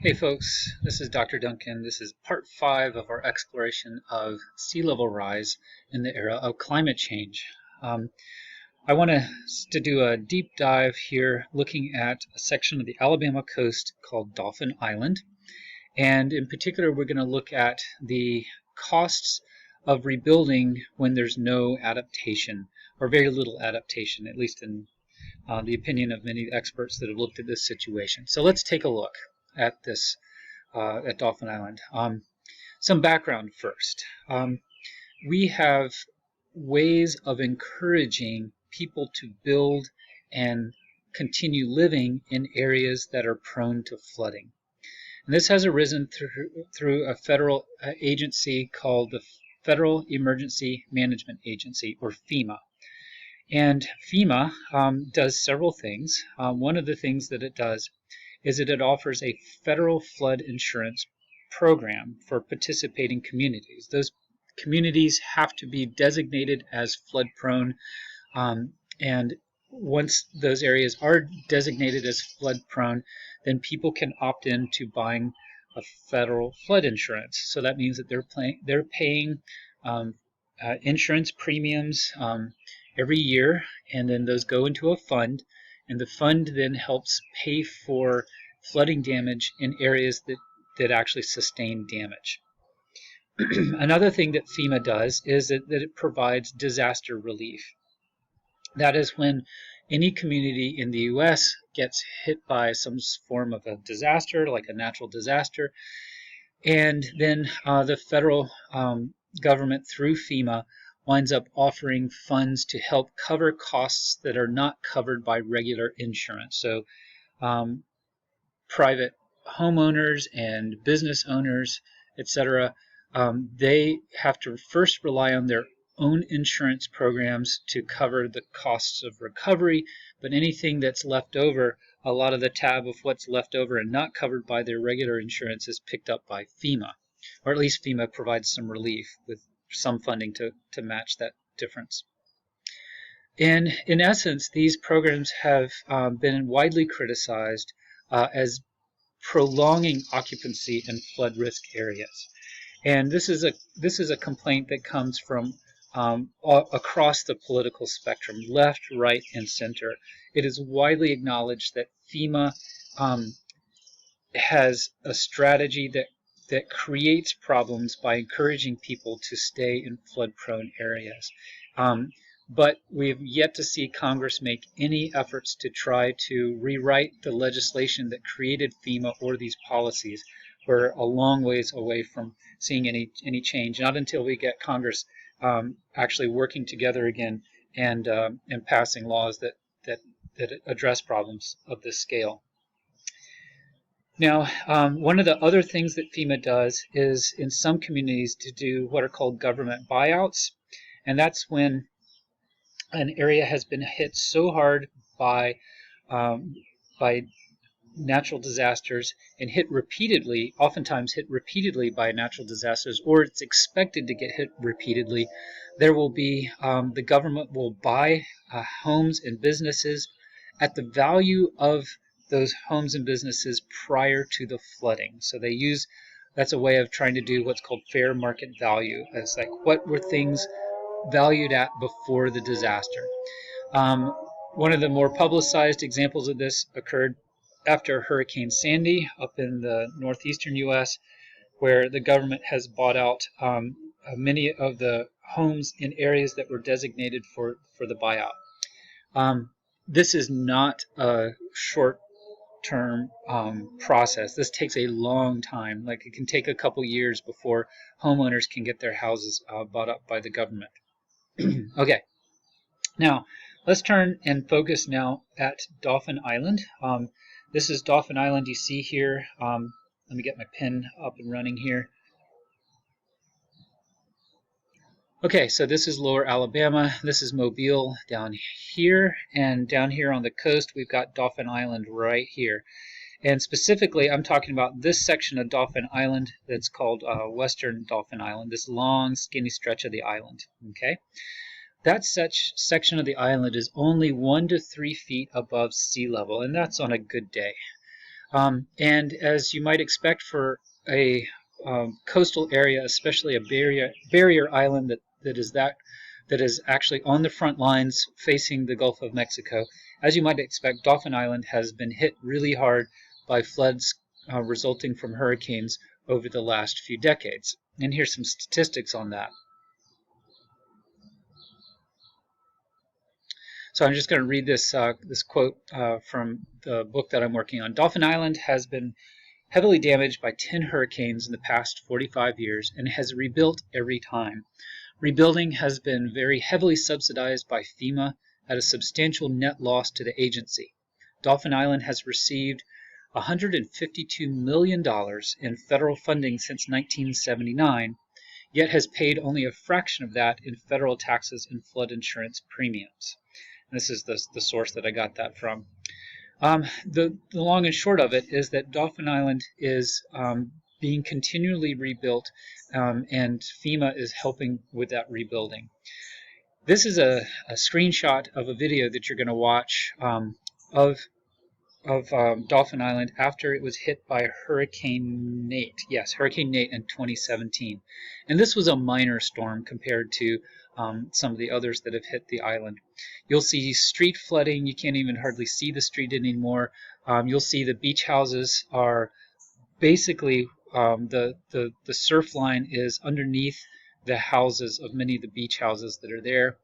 Hey folks, this is Dr. Duncan. This is part 5 of our exploration of sea level rise in the era of climate change. I want to do a deep dive here looking at a section of the Alabama coast called Dauphin Island. And in particular, we're going to look at the costs of rebuilding when there's no adaptation or very little adaptation, at least in the opinion of many experts that have looked at this situation. So let's take a look at this at Dauphin Island. Some background first. We have ways of encouraging people to build and continue living in areas that are prone to flooding. And this has arisen through a federal agency called the Federal Emergency Management Agency, or FEMA. And FEMA does several things. One of the things that it does is that it offers a federal flood insurance program for participating communities. Those communities have to be designated as flood prone, and once those areas are designated as flood prone, then people can opt in to buying a federal flood insurance. So that means that they're paying insurance premiums every year, and then those go into a fund, and the fund then helps pay for flooding damage in areas that actually sustain damage. Another thing that FEMA does is that it provides disaster relief. That is when any community in the U.S. gets hit by some form of a disaster, like a natural disaster, and then the federal government through FEMA winds up offering funds to help cover costs that are not covered by regular insurance. So private homeowners and business owners, etc., they have to first rely on their own insurance programs to cover the costs of recovery, but anything that's left over, a lot of the tab of what's left over and not covered by their regular insurance is picked up by FEMA, or at least FEMA provides some relief with some funding to match that difference. In essence, these programs have been widely criticized as prolonging occupancy in flood risk areas. And this is a complaint that comes from across the political spectrum, left, right, and center. It is widely acknowledged that FEMA has a strategy that creates problems by encouraging people to stay in flood-prone areas. But we've yet to see Congress make any efforts to try to rewrite the legislation that created FEMA or these policies. We're a long ways away from seeing any change, not until we get Congress actually working together again and passing laws that address problems of this scale. Now, one of the other things that FEMA does is in some communities to do what are called government buyouts, and that's when an area has been hit so hard by natural disasters and oftentimes hit repeatedly by natural disasters, or it's expected to get hit repeatedly. There will be, the government will buy homes and businesses at the value of those homes and businesses prior to the flooding. So that's a way of trying to do what's called fair market value. It's like, what were things valued at before the disaster? One of the more publicized examples of this occurred after Hurricane Sandy up in the northeastern U.S., where the government has bought out many of the homes in areas that were designated for the buyout. This is not a short-term process. This takes a long time. Like, it can take a couple years before homeowners can get their houses bought up by the government. Okay, now let's turn and focus now at Dauphin Island. This is Dauphin Island you see here. Let me get my pen up and running here. Okay, so this is Lower Alabama. This is Mobile down here, and down here on the coast we've got Dauphin Island right here. And specifically, I'm talking about this section of Dauphin Island that's called Western Dauphin Island, this long, skinny stretch of the island. Okay, that section of the island is only 1 to 3 feet above sea level, and that's on a good day. And as you might expect for a coastal area, especially a barrier island that is actually on the front lines facing the Gulf of Mexico, as you might expect, Dauphin Island has been hit really hard by floods resulting from hurricanes over the last few decades. And here's some statistics on that. So I'm just going to read this quote from the book that I'm working on. Dauphin Island has been heavily damaged by 10 hurricanes in the past 45 years and has rebuilt every time. Rebuilding has been very heavily subsidized by FEMA at a substantial net loss to the agency. Dauphin Island has received $152 million in federal funding since 1979, yet has paid only a fraction of that in federal taxes and flood insurance premiums. And this is the source that I got that from. The long and short of it is that Dauphin Island is being continually rebuilt, and FEMA is helping with that rebuilding. This is a screenshot of a video that you're going to watch of Dauphin Island after it was hit by Hurricane Nate. Yes, Hurricane Nate in 2017. And this was a minor storm compared to some of the others that have hit the island. You'll see street flooding. You can't even hardly see the street anymore. You'll see the beach houses are basically the surf line is underneath the houses of many of the beach houses that are there.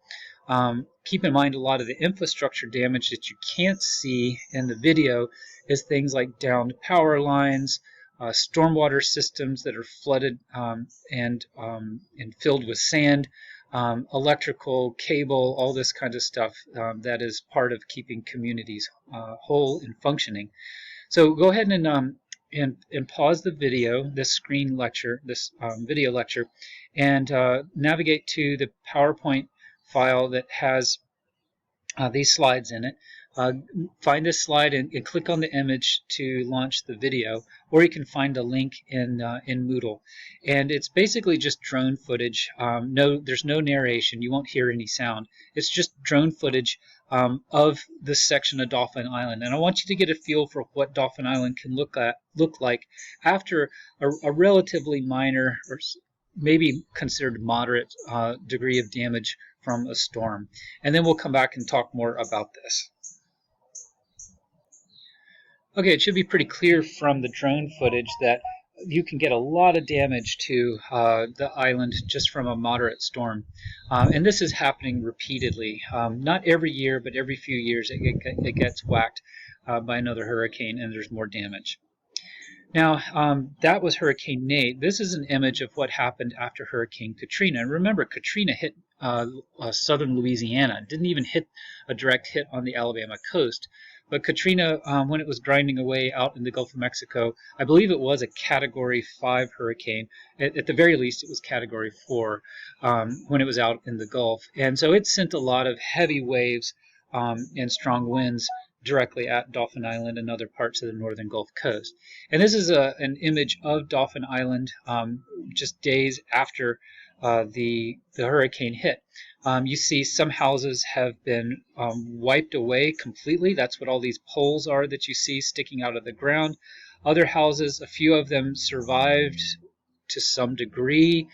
Keep in mind a lot of the infrastructure damage that you can't see in the video is things like downed power lines, stormwater systems that are flooded and filled with sand, electrical, cable, all this kind of stuff that is part of keeping communities whole and functioning. So go ahead and pause the video, this screen lecture, this video lecture, and navigate to the PowerPoint file that has these slides in it. Find this slide and click on the image to launch the video, or you can find a link in Moodle. And it's basically just drone footage. There's no narration. You won't hear any sound. It's just drone footage of this section of Dauphin Island. And I want you to get a feel for what Dauphin Island can look like after a relatively minor, or maybe considered moderate degree of damage from a storm. And then we'll come back and talk more about this. Okay, it should be pretty clear from the drone footage that you can get a lot of damage to the island just from a moderate storm. And this is happening repeatedly. Not every year, but every few years it gets whacked by another hurricane and there's more damage. Now, that was Hurricane Nate. This is an image of what happened after Hurricane Katrina. And remember, Katrina hit southern Louisiana. It didn't even hit a direct hit on the Alabama coast. But Katrina, when it was grinding away out in the Gulf of Mexico, I believe it was a Category 5 hurricane. At the very least, it was Category 4 when it was out in the Gulf. And so it sent a lot of heavy waves and strong winds directly at Dauphin Island and other parts of the northern Gulf Coast. And this is an image of Dauphin Island just days after the hurricane hit. You see some houses have been wiped away completely. That's what all these poles are that you see sticking out of the ground. Other houses, a few of them survived to some degree.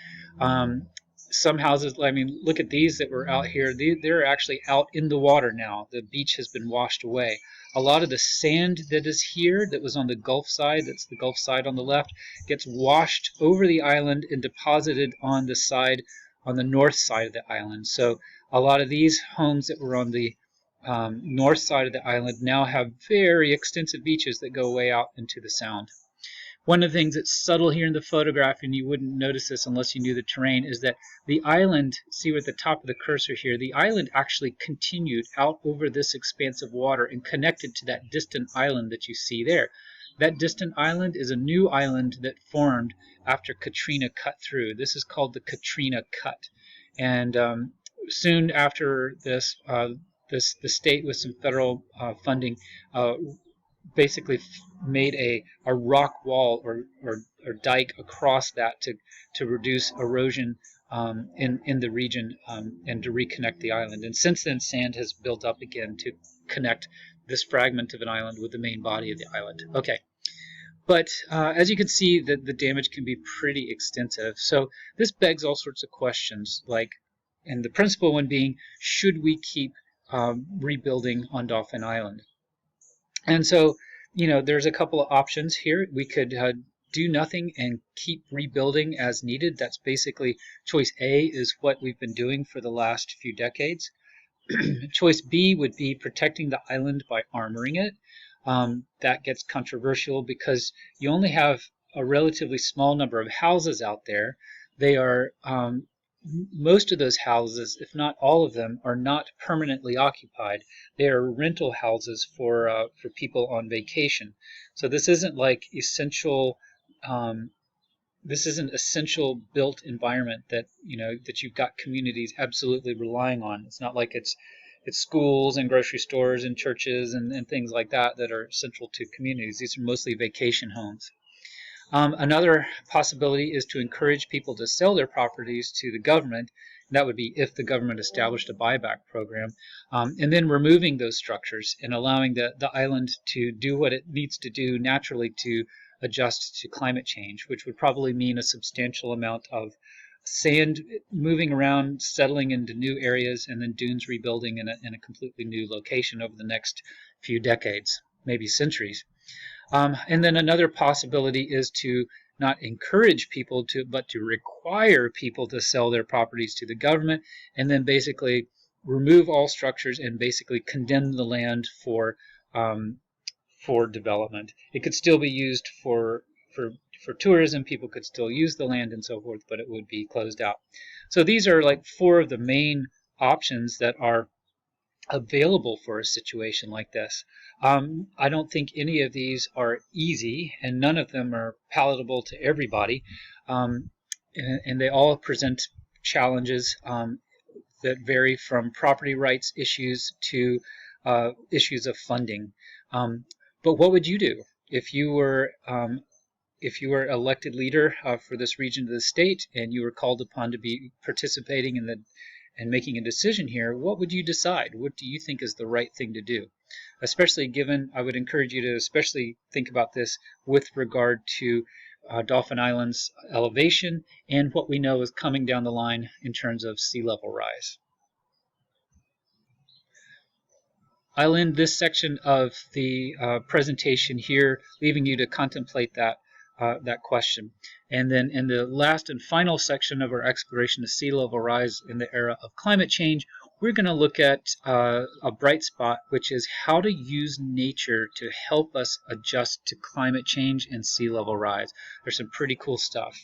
Some houses, I mean, look at these that were out here. They're actually out in the water now. The beach has been washed away. A lot of the sand that is here, that was on the Gulf side, that's the Gulf side on the left, gets washed over the island and deposited on the north side of the island. So a lot of these homes that were on the north side of the island now have very extensive beaches that go way out into the Sound. One of the things that's subtle here in the photograph, and you wouldn't notice this unless you knew the terrain, is that the island, see at the top of the cursor here, the island actually continued out over this expanse of water and connected to that distant island that you see there. That distant island is a new island that formed after Katrina cut through. This is called the Katrina Cut. And soon after this, the state with some federal funding basically made a rock wall or dike across that to reduce erosion in the region and to reconnect the island. And since then, sand has built up again to connect this fragment of an island with the main body of the island. Okay, But as you can see, the damage can be pretty extensive. So this begs all sorts of questions, like, and the principal one being, should we keep rebuilding on Dauphin Island? And so, there's a couple of options here. We could do nothing and keep rebuilding as needed. That's basically choice A, is what we've been doing for the last few decades. Choice B would be protecting the island by armoring it. That gets controversial because you only have a relatively small number of houses out there. They are most of those houses, if not all of them, are not permanently occupied. They are rental houses for people on vacation. So this isn't like essential. This isn't essential built environment that that you've got communities absolutely relying on. It's not like it's schools and grocery stores and churches and things like that that are central to communities. These are mostly vacation homes. Another possibility is to encourage people to sell their properties to the government. That would be if the government established a buyback program, and then removing those structures and allowing the island to do what it needs to do naturally to adjust to climate change, which would probably mean a substantial amount of sand moving around, settling into new areas, and then dunes rebuilding in a completely new location over the next few decades, maybe centuries. And then another possibility is to not encourage people to, but to require people to sell their properties to the government, and then basically remove all structures and basically condemn the land for development. It could still be used for tourism. People could still use the land and so forth, but it would be closed out. So these are like four of the main options that are available for a situation like this. I don't think any of these are easy, and none of them are palatable to everybody, and they all present challenges that vary from property rights issues to issues of funding. But what would you do if you were elected leader for this region of the state, and you were called upon to be participating in the and making a decision here? What would you decide? What do you think is the right thing to do? Especially given, I would encourage you to especially think about this with regard to Dauphin Island's elevation and what we know is coming down the line in terms of sea level rise. I'll end this section of the presentation here, leaving you to contemplate that question. And then in the last and final section of our exploration of sea level rise in the era of climate change, we're going to look at a bright spot, which is how to use nature to help us adjust to climate change and sea level rise. There's some pretty cool stuff.